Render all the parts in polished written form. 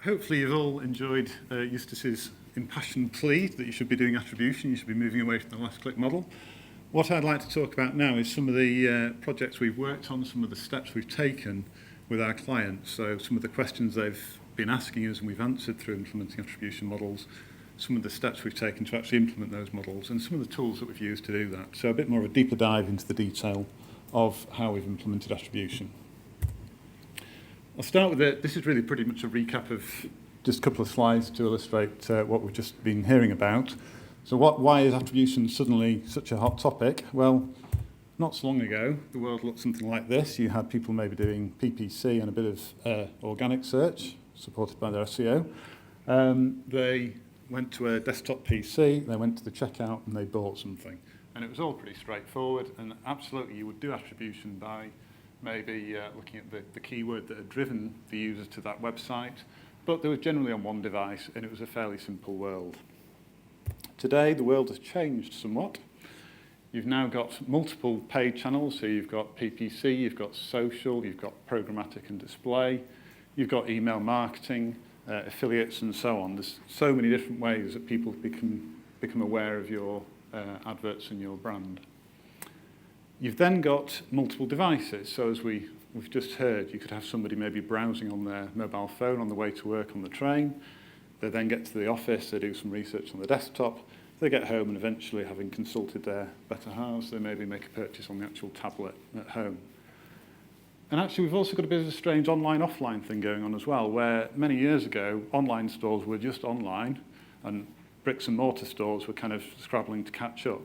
Hopefully you've all enjoyed Eustace's impassioned plea that you should be doing attribution, you should be moving away from the last click model. What I'd like to talk about now is some of the projects we've worked on, some of the steps we've taken with our clients. So some of the questions they've been asking us and we've answered through implementing attribution models, some of the steps we've taken to actually implement those models, and some of the tools that we've used to do that. So a bit more of a deeper dive into the detail of how we've implemented attribution. I'll start with it. This is really pretty much a recap of just a couple of slides to illustrate what we've just been hearing about. So why is attribution suddenly such a hot topic? Well, not so long ago, the world looked something like this. You had people maybe doing PPC and a bit of organic search, supported by their SEO. They went to a desktop PC, they went to the checkout, and they bought something. And it was all pretty straightforward, and absolutely you would do attribution by maybe looking at the keyword that had driven the user to that website, but they were generally on one device, and it was a fairly simple world. Today, the world has changed somewhat. You've now got multiple paid channels, so you've got PPC, you've got social, you've got programmatic and display, you've got email marketing, affiliates, and so on. There's so many different ways that people become aware of your adverts and your brand. You've then got multiple devices. So as we've just heard, you could have somebody maybe browsing on their mobile phone on the way to work on the train. They then get to the office, they do some research on the desktop, they get home, and eventually, having consulted their better halves, they maybe make a purchase on the actual tablet at home. And actually, we've also got a bit of a strange online-offline thing going on as well, where many years ago, online stores were just online, and bricks and mortar stores were kind of scrabbling to catch up.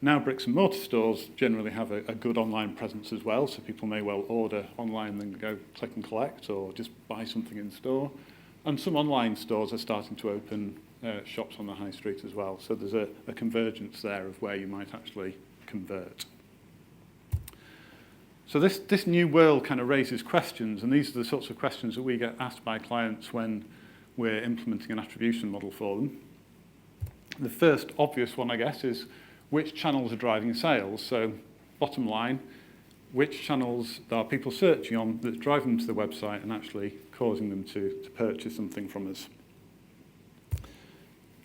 Now bricks and mortar stores generally have a good online presence as well, so people may well order online, then go click and collect, or just buy something in store. And some online stores are starting to open shops on the high street as well, so there's a convergence there of where you might actually convert. So this new world kind of raises questions, and these are the sorts of questions that we get asked by clients when we're implementing an attribution model for them. The first obvious one, I guess, is which channels are driving sales. So bottom line, which channels are people searching on that drive them to the website and actually causing them to purchase something from us.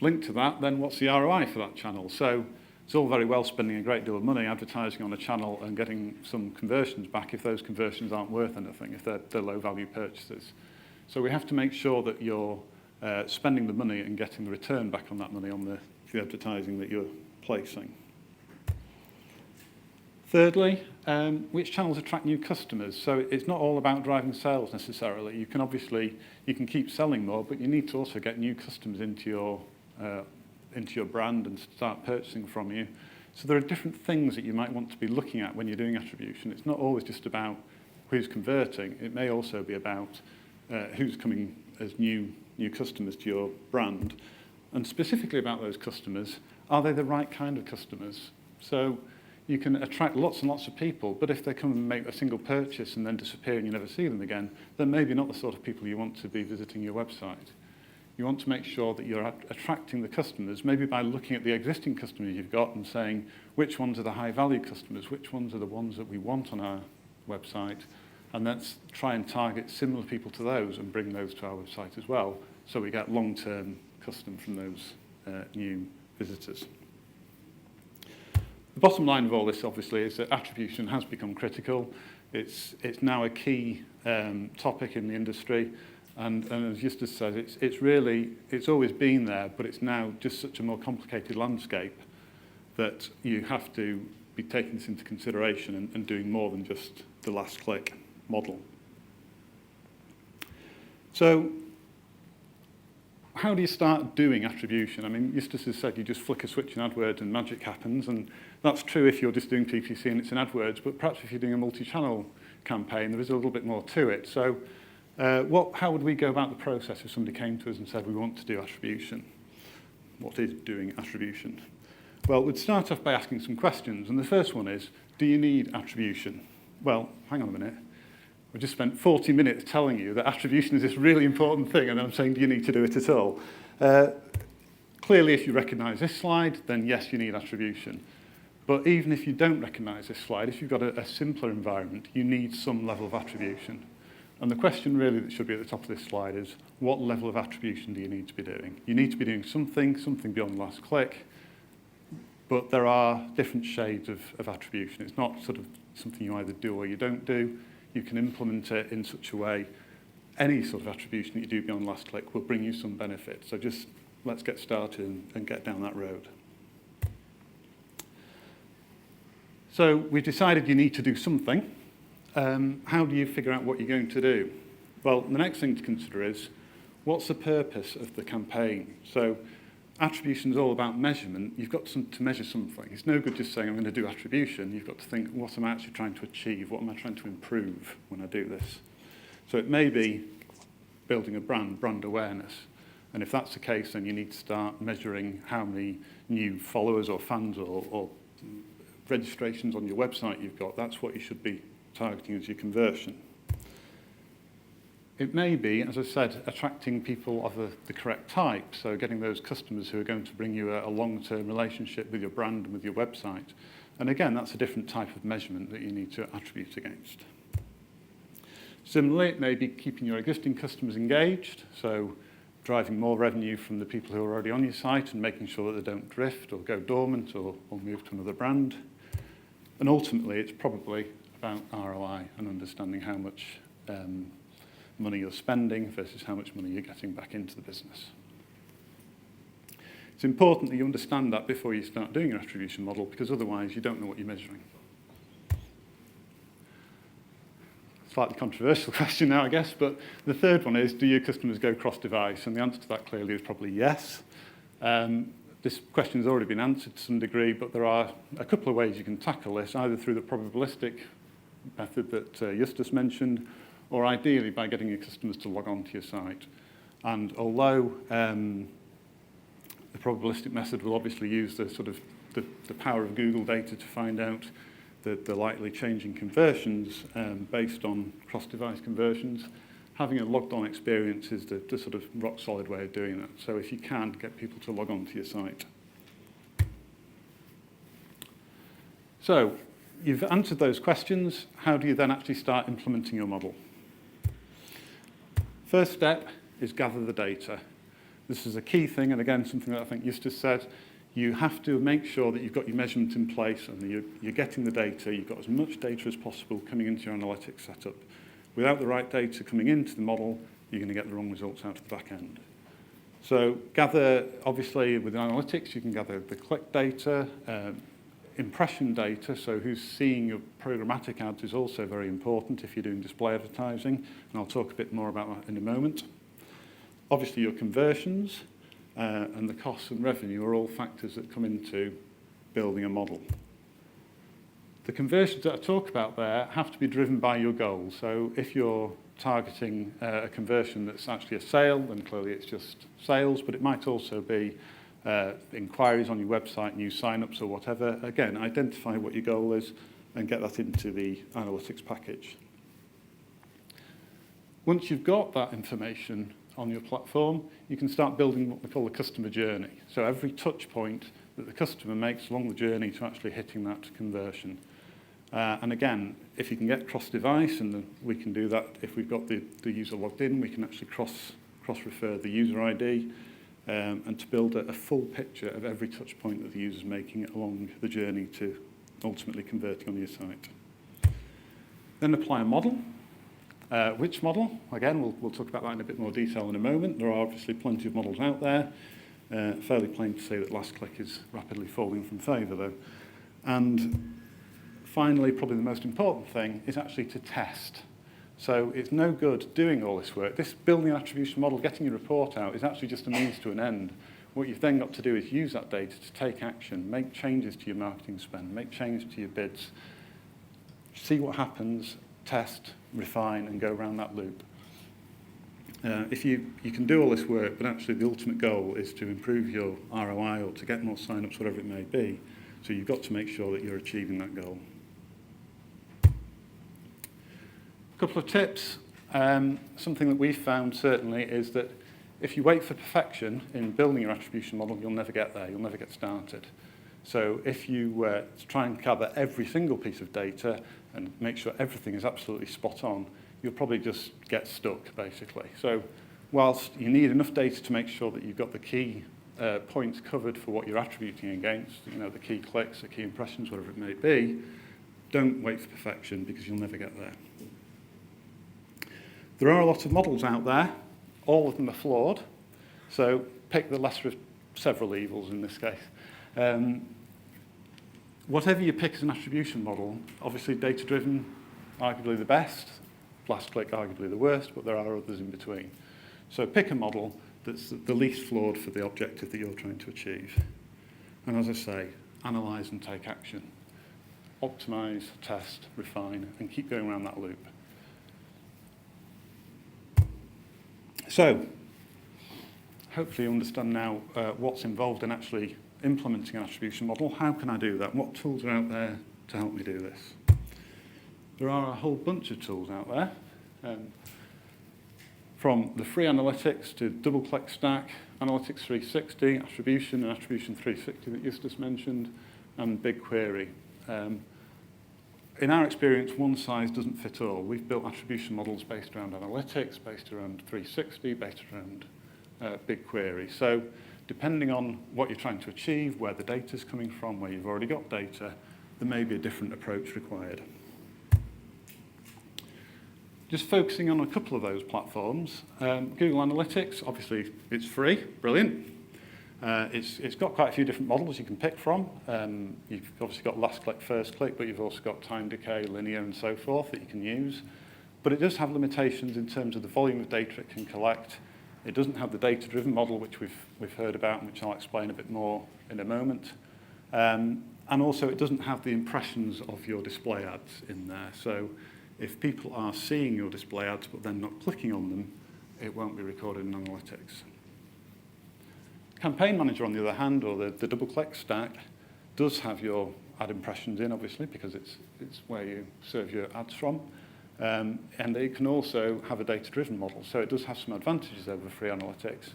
Linked to that, then what's the ROI for that channel? So it's all very well spending a great deal of money advertising on a channel and getting some conversions back if those conversions aren't worth anything, if they're low value purchases. So we have to make sure that you're spending the money and getting the return back on that money on the advertising that you're placing. Thirdly, which channels attract new customers? So it's not all about driving sales necessarily. You can keep selling more, but you need to also get new customers into your brand and start purchasing from you. So there are different things that you might want to be looking at when you're doing attribution. It's not always just about who's converting. It may also be about who's coming as new customers to your brand. And specifically about those customers, are they the right kind of customers? So you can attract lots and lots of people, but if they come and make a single purchase and then disappear and you never see them again, they're maybe not the sort of people you want to be visiting your website. You want to make sure that you're attracting the customers, maybe by looking at the existing customers you've got and saying, which ones are the high-value customers, which ones are the ones that we want on our website, and let's try and target similar people to those and bring those to our website as well, so we get long-term custom from those new visitors. The bottom line of all this, obviously, is that attribution has become critical. It's now a key topic in the industry, and as Eustace says, it's always been there, but it's now just such a more complicated landscape that you have to be taking this into consideration and doing more than just the last click model. So how do you start doing attribution? I mean, Eustace has said you just flick a switch in AdWords and magic happens, and that's true if you're just doing PPC and it's in AdWords, but perhaps if you're doing a multi-channel campaign, there is a little bit more to it. So how would we go about the process if somebody came to us and said, we want to do attribution? What is doing attribution? Well, we'd start off by asking some questions, and the first one is, do you need attribution? Well, hang on a minute. I just spent 40 minutes telling you that attribution is this really important thing, and I'm saying, do you need to do it at all? Clearly, if you recognise this slide, then yes, you need attribution. But even if you don't recognise this slide, if you've got a simpler environment, you need some level of attribution. And the question really that should be at the top of this slide is, what level of attribution do you need to be doing? You need to be doing something beyond last click, but there are different shades of attribution. It's not sort of something you either do or you don't do. You can implement it in such a way, any sort of attribution that you do beyond last click will bring you some benefit. So just let's get started and get down that road. So we've decided you need to do something. How do you figure out what you're going to do? Well, the next thing to consider is, what's the purpose of the campaign? So attribution is all about measurement. You've got to measure something. It's no good just saying, I'm going to do attribution. You've got to think, what am I actually trying to achieve? What am I trying to improve when I do this? So it may be building a brand awareness. And if that's the case, then you need to start measuring how many new followers or fans or registrations on your website you've got. That's what you should be targeting as your conversion. It may be, as I said, attracting people of the correct type, so getting those customers who are going to bring you a long-term relationship with your brand and with your website. And again, that's a different type of measurement that you need to attribute against. Similarly, it may be keeping your existing customers engaged, so driving more revenue from the people who are already on your site and making sure that they don't drift or go dormant or move to another brand. And ultimately, it's probably about ROI and understanding how much money you're spending versus how much money you're getting back into the business. It's important that you understand that before you start doing your attribution model, because otherwise you don't know what you're measuring. Slightly controversial question now, I guess, but the third one is, do your customers go cross-device? And the answer to that clearly is probably yes. This question has already been answered to some degree, but there are a couple of ways you can tackle this, either through the probabilistic method that Justus mentioned, or ideally by getting your customers to log on to your site. And although the probabilistic method will obviously use the sort of the power of Google data to find out the likely changing conversions based on cross-device conversions, having a logged-on experience is the sort of rock-solid way of doing that. So if you can, get people to log on to your site. So you've answered those questions. How do you then actually start implementing your model? First step is gather the data. This is a key thing, and again, something that I think Justus said. You have to make sure that you've got your measurement in place and that you're getting the data. You've got as much data as possible coming into your analytics setup. Without the right data coming into the model, you're going to get the wrong results out of the back end. So gather, obviously, with analytics, you can gather the click data, impression data, so who's seeing your programmatic ads is also very important if you're doing display advertising, and I'll talk a bit more about that in a moment. Obviously, your conversions and the costs and revenue are all factors that come into building a model. The conversions that I talk about there have to be driven by your goals. So if you're targeting a conversion that's actually a sale, then clearly it's just sales, but it might also be inquiries on your website, new sign-ups or whatever. Again, identify what your goal is and get that into the analytics package. Once you've got that information on your platform, you can start building what we call the customer journey. So every touch point that the customer makes along the journey to actually hitting that conversion. And again, if you can get cross-device, and we can do that if we've got the user logged in, we can actually cross-refer the user ID and to build a full picture of every touch point that the user's making along the journey to ultimately converting on your site. Then apply a model. Which model? Again, we'll talk about that in a bit more detail in a moment. There are obviously plenty of models out there. Fairly plain to say that last click is rapidly falling from favour, though. And finally, probably the most important thing is actually to test. So it's no good doing all this work. This building an attribution model, getting your report out, is actually just a means to an end. What you've then got to do is use that data to take action, make changes to your marketing spend, make changes to your bids, see what happens, test, refine, and go around that loop. If you can do all this work, but actually the ultimate goal is to improve your ROI or to get more sign-ups, whatever it may be, so you've got to make sure that you're achieving that goal. A couple of tips. Something that we've found certainly is that if you wait for perfection in building your attribution model, you'll never get there, you'll never get started. So if you try and gather every single piece of data and make sure everything is absolutely spot on, you'll probably just get stuck, basically. So whilst you need enough data to make sure that you've got the key points covered for what you're attributing against, the key clicks, the key impressions, whatever it may be, don't wait for perfection because you'll never get there. There are a lot of models out there. All of them are flawed. So pick the lesser of several evils in this case. Whatever you pick as an attribution model, obviously data-driven, arguably the best, last click, arguably the worst, but there are others in between. So pick a model that's the least flawed for the objective that you're trying to achieve. And as I say, analyze and take action. Optimize, test, refine, and keep going around that loop. So, hopefully you understand now what's involved in actually implementing an attribution model. How can I do that? What tools are out there to help me do this? There are a whole bunch of tools out there. From the free analytics to DoubleClick Stack, Analytics 360, Attribution, and Attribution 360 that Eustace mentioned, and BigQuery. In our experience, one size doesn't fit all. We've built attribution models based around analytics, based around 360, based around BigQuery. So depending on what you're trying to achieve, where the data's coming from, where you've already got data, there may be a different approach required. Just focusing on a couple of those platforms, Google Analytics, obviously it's free, brilliant. It's got quite a few different models you can pick from. You've obviously got last click, first click, but you've also got time decay, linear, and so forth that you can use. But it does have limitations in terms of the volume of data it can collect. It doesn't have the data-driven model, which we've heard about, and which I'll explain a bit more in a moment. And also, it doesn't have the impressions of your display ads in there. So if people are seeing your display ads but then not clicking on them, it won't be recorded in analytics. Campaign Manager, on the other hand, or the DoubleClick Stack, does have your ad impressions in, obviously, because it's where you serve your ads from. And it can also have a data-driven model, so it does have some advantages over free analytics.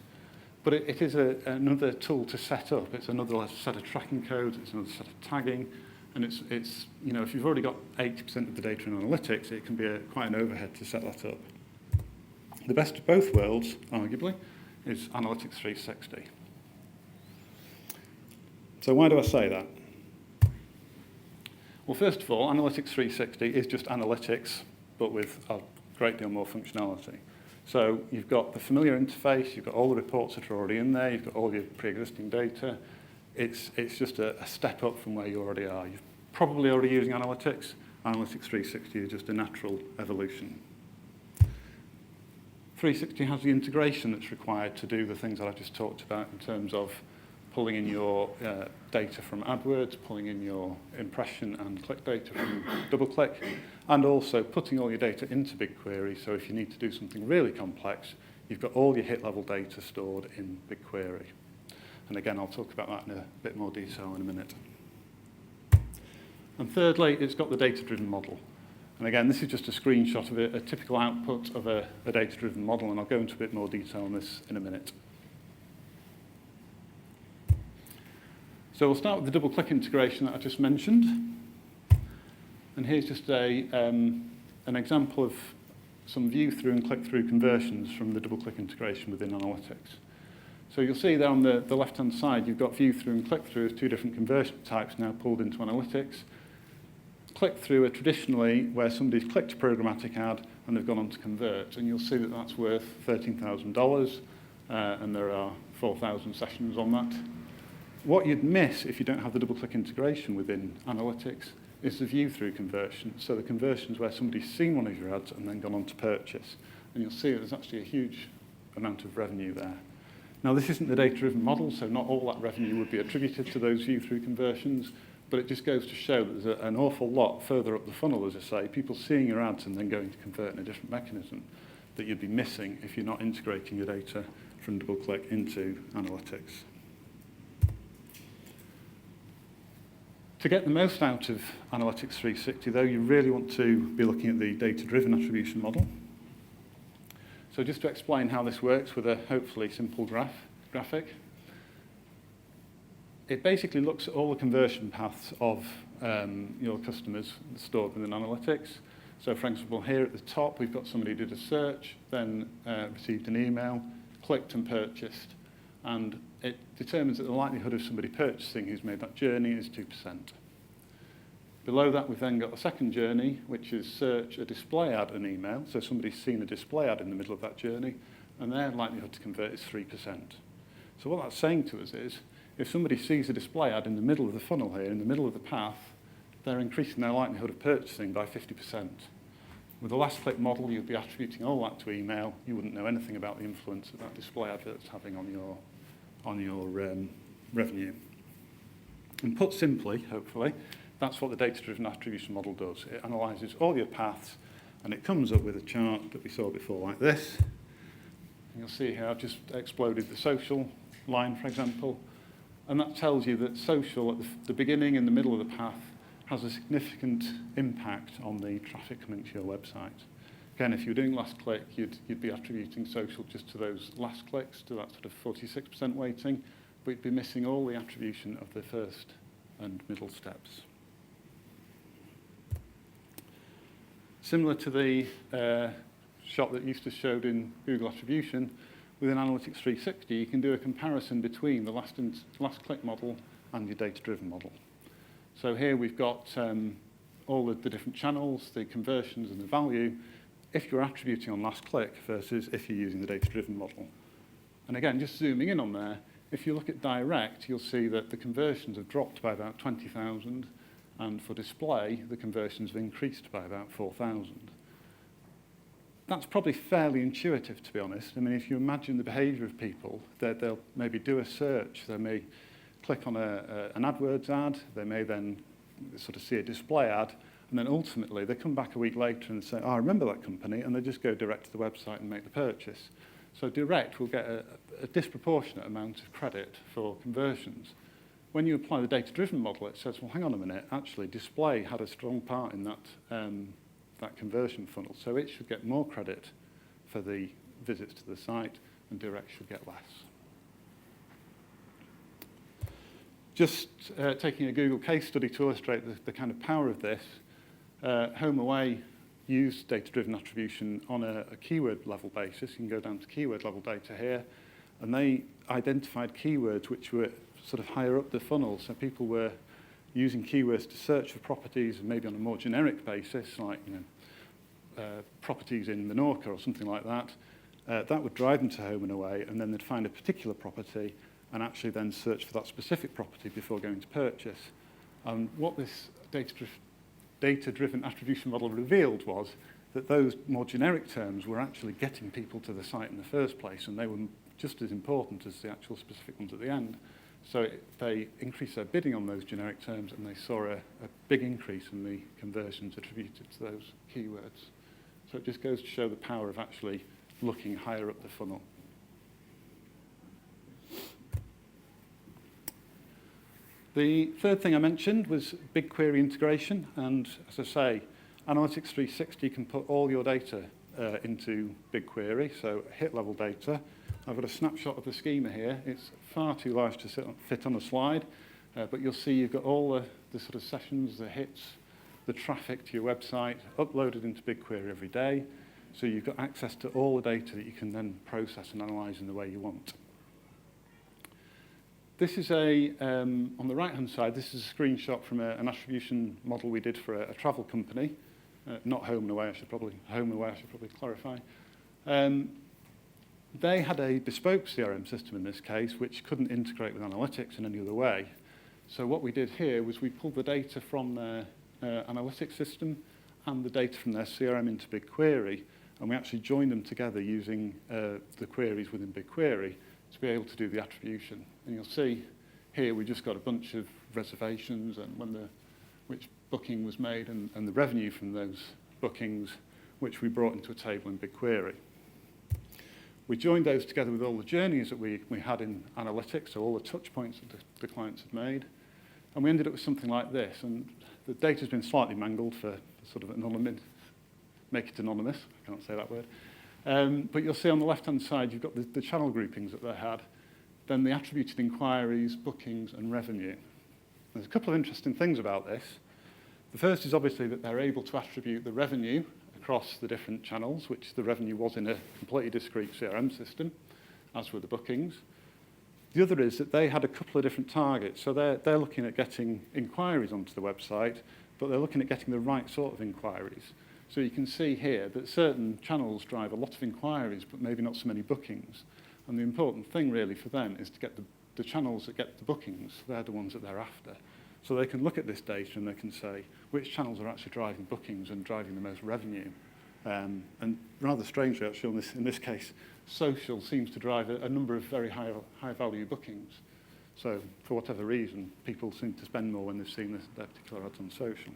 But it is another tool to set up. It's another set of tracking codes, it's another set of tagging, and it's if you've already got 80% of the data in analytics, it can be quite an overhead to set that up. The best of both worlds, arguably, is Analytics 360. So why do I say that? Well, first of all, Analytics 360 is just analytics, but with a great deal more functionality. So you've got the familiar interface, you've got all the reports that are already in there, you've got all your pre-existing data. It's just a step up from where you already are. You're probably already using analytics. Analytics 360 is just a natural evolution. 360 has the integration that's required to do the things that I just talked about in terms of pulling in your data from AdWords, pulling in your impression and click data from DoubleClick, and also putting all your data into BigQuery, so if you need to do something really complex, you've got all your hit-level data stored in BigQuery. And again, I'll talk about that in a bit more detail in a minute. And thirdly, it's got the data-driven model. And again, this is just a screenshot of a typical output of a data-driven model, and I'll go into a bit more detail on this in a minute. So we'll start with the DoubleClick integration that I just mentioned. And here's just an example of some view-through and click-through conversions from the DoubleClick integration within analytics. So you'll see there on the left-hand side, you've got view-through and click-through as two different conversion types now pulled into analytics. Click-through are traditionally where somebody's clicked a programmatic ad and they've gone on to convert. And you'll see that that's worth $13,000, and there are 4,000 sessions on that. What you'd miss if you don't have the DoubleClick integration within analytics is the view-through conversion. So the conversions where somebody's seen one of your ads and then gone on to purchase. And you'll see that there's actually a huge amount of revenue there. Now, this isn't the data-driven model, so not all that revenue would be attributed to those view-through conversions, but it just goes to show that there's an awful lot further up the funnel, as I say, people seeing your ads and then going to convert in a different mechanism that you'd be missing if you're not integrating your data from DoubleClick into analytics. To get the most out of Analytics 360, though, you really want to be looking at the data-driven attribution model. So just to explain how this works with a hopefully simple graphic, it basically looks at all the conversion paths of your customers stored within analytics. So for example, here at the top, we've got somebody who did a search, then received an email, clicked and purchased. And it determines that the likelihood of somebody purchasing who's made that journey is 2%. Below that, we've then got a second journey, which is search, a display ad, and email. So somebody's seen a display ad in the middle of that journey, and their likelihood to convert is 3%. So what that's saying to us is, if somebody sees a display ad in the middle of the funnel here, in the middle of the path, they're increasing their likelihood of purchasing by 50%. With the last click model, you'd be attributing all that to email. You wouldn't know anything about the influence that that display advert's having on your revenue. And put simply, hopefully, that's what the data-driven attribution model does. It analyzes all your paths, and it comes up with a chart that we saw before like this. And you'll see here I've just exploded the social line, for example, and that tells you that social at the beginning and the middle of the path has a significant impact on the traffic coming to your website. Again, if you're doing last click, you'd be attributing social just to those last clicks, to that sort of 46% weighting, but you'd be missing all the attribution of the first and middle steps. Similar to the shot that Eustace showed in Google Attribution, within Analytics 360, you can do a comparison between the last click model and your data-driven model. So here we've got all of the different channels, the conversions and the value, if you're attributing on last click versus if you're using the data-driven model. And again, just zooming in on there, if you look at direct, you'll see that the conversions have dropped by about 20,000, and for display, the conversions have increased by about 4,000. That's probably fairly intuitive, to be honest. I mean, if you imagine the behavior of people, they'll maybe do a search, they may click on an AdWords ad, they may then sort of see a display ad, and then ultimately they come back a week later and say, oh, I remember that company, and they just go direct to the website and make the purchase. So direct will get a disproportionate amount of credit for conversions. When you apply the data-driven model, it says, well, hang on a minute, actually display had a strong part in that conversion funnel, so it should get more credit for the visits to the site, and direct should get less. Just taking a Google case study to illustrate the kind of power of this, Home Away used data-driven attribution on a keyword level basis. You can go down to keyword level data here, and they identified keywords which were sort of higher up the funnel, so people were using keywords to search for properties, maybe on a more generic basis, like properties in Menorca or something like that. That would drive them to Home and Away, and then they'd find a particular property and actually then search for that specific property before going to purchase. And what this data-driven attribution model revealed was that those more generic terms were actually getting people to the site in the first place, and they were just as important as the actual specific ones at the end. So they increased their bidding on those generic terms, and they saw a big increase in the conversions attributed to those keywords. So it just goes to show the power of actually looking higher up the funnel. The third thing I mentioned was BigQuery integration, and as I say, Analytics 360 can put all your data into BigQuery, so hit-level data. I've got a snapshot of the schema here. It's far too large to fit on a slide, but you'll see you've got all the sort of sessions, the hits, the traffic to your website uploaded into BigQuery every day. So you've got access to all the data that you can then process and analyze in the way you want. This is on the right-hand side, this is a screenshot from an attribution model we did for a travel company. Not Home and Away, I should probably clarify. They had a bespoke CRM system in this case, which couldn't integrate with analytics in any other way. So what we did here was we pulled the data from their analytics system and the data from their CRM into BigQuery, and we actually joined them together using the queries within BigQuery to be able to do the attribution. And you'll see here we just got a bunch of reservations and which booking was made and the revenue from those bookings, which we brought into a table in BigQuery. We joined those together with all the journeys that we had in analytics, so all the touch points that the clients had made, and we ended up with something like this. And the data's been slightly mangled for sort of anonymous, make it anonymous, I can't say that word. But you'll see on the left-hand side, you've got the channel groupings that they had, then the attributed inquiries, bookings, and revenue. There's a couple of interesting things about this. The first is obviously that they're able to attribute the revenue across the different channels, which the revenue was in a completely discrete CRM system, as were the bookings. The other is that they had a couple of different targets. So they're looking at getting inquiries onto the website, but they're looking at getting the right sort of inquiries. So you can see here that certain channels drive a lot of inquiries, but maybe not so many bookings. And the important thing really for them is to get the channels that get the bookings. They're the ones that they're after. So they can look at this data and they can say which channels are actually driving bookings and driving the most revenue. And rather strangely, actually, in this case, social seems to drive a number of very high-value bookings. So for whatever reason, people seem to spend more when they've seen their particular ads on social.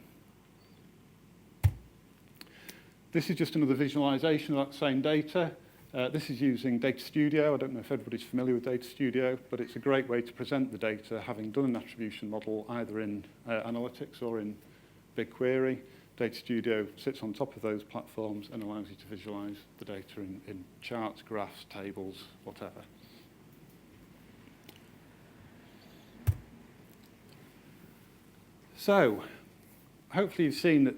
This is just another visualization of that same data. This is using Data Studio. I don't know if everybody's familiar with Data Studio, but it's a great way to present the data, having done an attribution model either in Analytics or in BigQuery. Data Studio sits on top of those platforms and allows you to visualize the data in charts, graphs, tables, whatever. So, hopefully you've seen that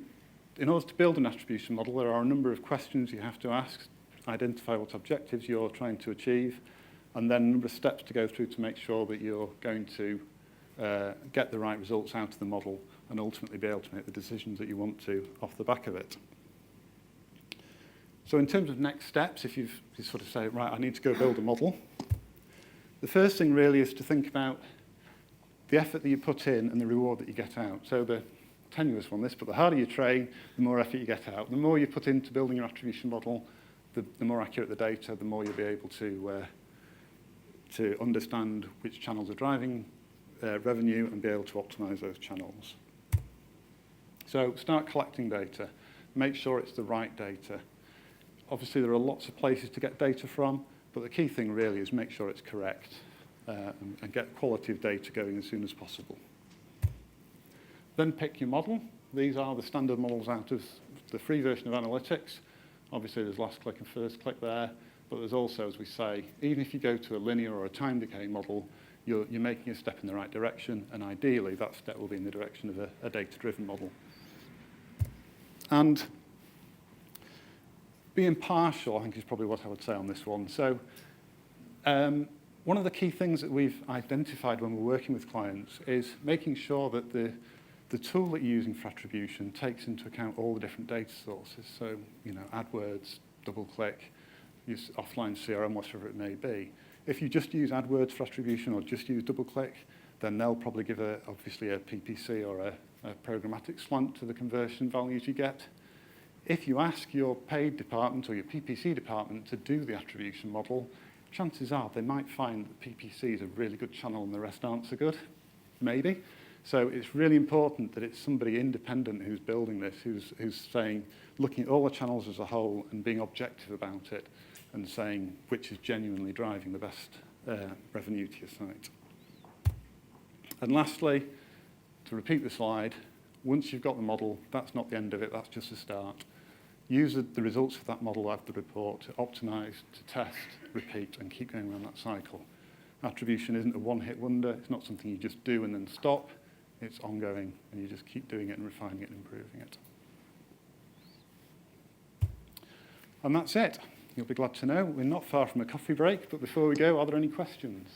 in order to build an attribution model, there are a number of questions you have to ask, identify what objectives you're trying to achieve, and then a number of steps to go through to make sure that you're going to get the right results out of the model and ultimately be able to make the decisions that you want to off the back of it. So in terms of next steps, if you sort of say, right, I need to go build a model, the first thing really is to think about the effort that you put in and the reward that you get out. So the tenuous one, this, but the harder you train, the more effort you get out. The more you put into building your attribution model, the more accurate the data, the more you'll be able to understand which channels are driving revenue and be able to optimize those channels. So start collecting data. Make sure it's the right data. Obviously, there are lots of places to get data from, but the key thing really is make sure it's correct and get quality of data going as soon as possible. Then pick your model. These are the standard models out of the free version of Analytics. Obviously, there's last click and first click there, but there's also, as we say, even if you go to a linear or a time decay model, you're making a step in the right direction, and ideally, that step will be in the direction of a data-driven model. And be impartial, I think, is probably what I would say on this one. So one of the key things that we've identified when we're working with clients is making sure that the tool that you're using for attribution takes into account all the different data sources. So, you know, AdWords, DoubleClick, use offline CRM, whatever it may be. If you just use AdWords for attribution or just use DoubleClick, then they'll probably give obviously a PPC or a programmatic slant to the conversion values you get. If you ask your paid department or your PPC department to do the attribution model, chances are they might find that PPC is a really good channel and the rest aren't so good, maybe. So it's really important that it's somebody independent who's building this, who's saying, looking at all the channels as a whole and being objective about it and saying which is genuinely driving the best revenue to your site. And lastly, to repeat the slide, once you've got the model, that's not the end of it, that's just a start. Use the results of that model out of the report to optimize, to test, repeat, and keep going around that cycle. Attribution isn't a one-hit wonder. It's not something you just do and then stop. It's ongoing, and you just keep doing it and refining it and improving it. And that's it. You'll be glad to know we're not far from a coffee break, but before we go, are there any questions?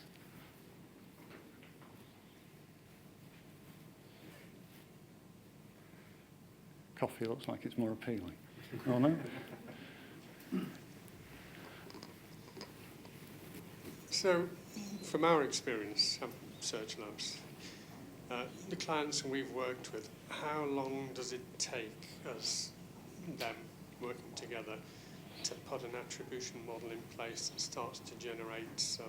Coffee looks like it's more appealing. Oh, no? So, from our experience at Search Labs, the clients we've worked with, how long does it take us, them, working together, to put an attribution model in place that starts to generate some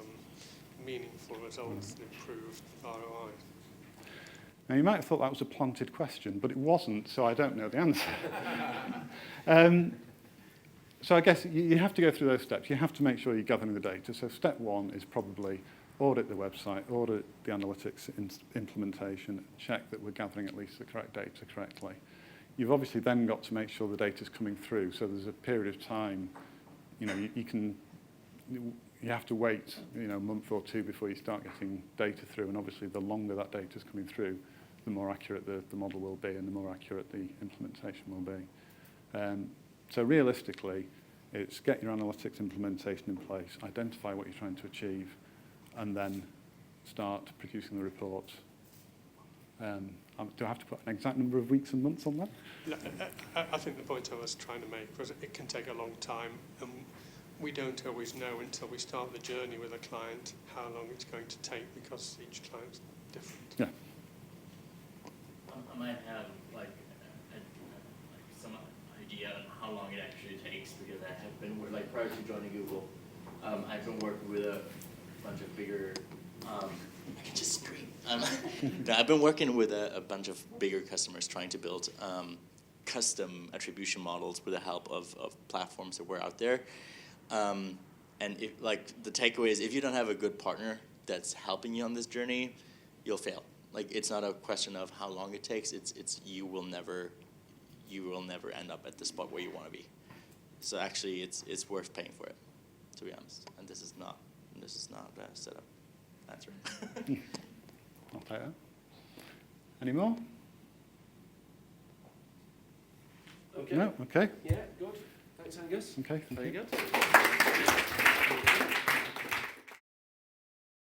meaningful results and improved ROI? Now, you might have thought that was a planted question, but it wasn't, so I don't know the answer. So I guess you have to go through those steps. You have to make sure you're gathering the data. So step one is probably audit the website, audit the analytics implementation, check that we're gathering at least the correct data correctly. You've obviously then got to make sure the data's coming through. So there's a period of time, you know, you have to wait, you know, a month or two before you start getting data through. And obviously, the longer that data's coming through, the more accurate the model will be and the more accurate the implementation will be. So realistically, it's get your analytics implementation in place, identify what you're trying to achieve, and then start producing the reports. Do I have to put an exact number of weeks and months on that? No, I think the point I was trying to make was it can take a long time, and we don't always know until we start the journey with a client how long it's going to take, because each client's different. Yeah. I might have like some idea on how long it actually takes, because I have been like prior to joining Google, I've been working with a bunch of bigger. I can just scream. No, I've been working with a bunch of bigger customers trying to build custom attribution models with the help of platforms that were out there. And if, like, the takeaway is, if you don't have a good partner that's helping you on this journey, you'll fail. Like, it's not a question of how long it takes. It's you will never end up at the spot where you want to be. So actually, it's worth paying for it, to be honest. And this is not a setup answer. I'll take that. Any more? Okay. No? Okay. Yeah, good. Thanks, Angus. Okay. Thank Very you. good.